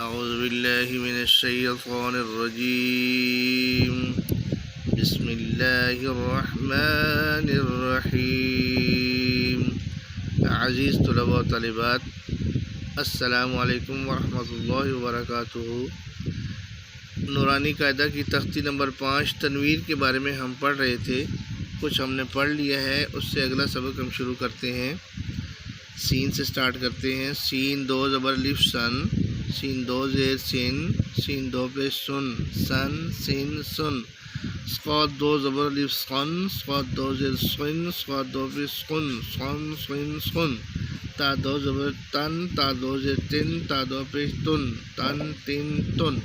اعوذ باللہ من الشیطان الرجیم بسم اللہ الرحمن الرحیم۔ عزیز طلباء و طالبات، السلام علیکم ورحمۃ اللہ وبرکاتہ۔ نورانی قاعدہ کی تختی نمبر 5 تنویر کے بارے میں ہم پڑھ رہے تھے، کچھ ہم نے پڑھ لیا ہے، اس سے اگلا سبق ہم شروع کرتے ہیں۔ سین سے سٹارٹ کرتے ہیں۔ سین دو زبر الف سن، سین دو زیر سن، سین دو پیش سن، سن سین سن۔ صاد دو زبر الف سن، صاد دو زیر سن، صاد دو پیش سن، سن سین سن۔ تا دو زبر تن، تا دو زیر تن، تا دو پیش تن، تن تین تن۔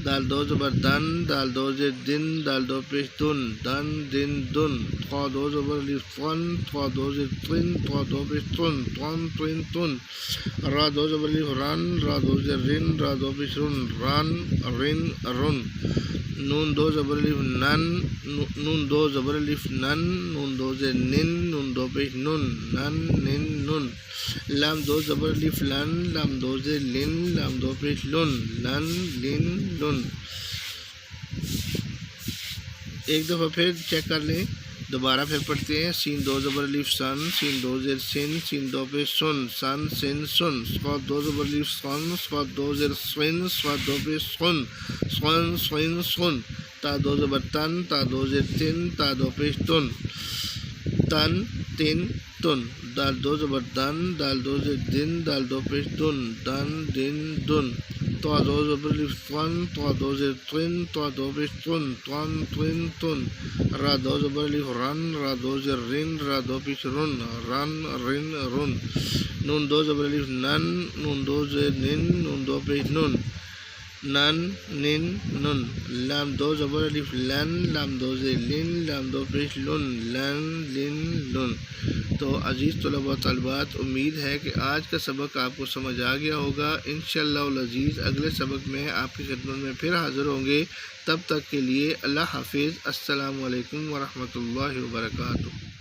دال دو زبر دن، دال دو زیر دن، دال دو پیش دن، دن دن دن۔ تھا دو زبر الف تھن، تھا دو زیر تن، تھا دو پیش تن، تن تن تن۔ را دو زبر الف رن، را دو زیر رن، را دو پیش رن، رن رن رن۔ نون دو زبر الف نن، نون دو زبر الف نن، نون دو زیر نن، نون دو پیش نن، نن نن نن۔ لام دو زبر الف لن، لام دو زیر لن، لام دو پیش لن، لن لن لن۔ ایک دفعہ پھر چیک کر لیں، دوبارہ پھر پڑھتے ہیں۔ سین دو زبر الف سن، سین دو زیر سن، سین دو پیش سن، سن سن سن۔ صاد دو زبر الف سن، صاد دو زیر سن، صاد دو پیش سن، سن سن سن۔ تا دو زبر تن، تا دو زیر تن، تا دو پیش تن، تن تین تن۔ دال دو زبر دن، دال دو زیر دن، دال دو پیش دن، دن دن دن۔ تو دو زبر الف تن، تو دو زیر تن، تو دو پیش تن، تن تن تن۔ را دو زبر الف رن، را دو زیر رن، را دو پیش رن، رن رن رن۔ نون دو زبر الف نن، نون دو زیر نن، نون دو پیش نن، نن نن نن۔ لام دو زبر الف لن، لام دو زیر لن، لام دو پیش لن، لن لن لن۔ تو عزیز طلباء و طالبات، امید ہے کہ آج کا سبق آپ کو سمجھ آ گیا ہوگا۔ انشاءاللہ العزیز اگلے سبق میں آپ کی خدمت میں پھر حاضر ہوں گے۔ تب تک کے لیے اللہ حافظ۔ السلام علیکم ورحمۃ اللہ وبرکاتہ۔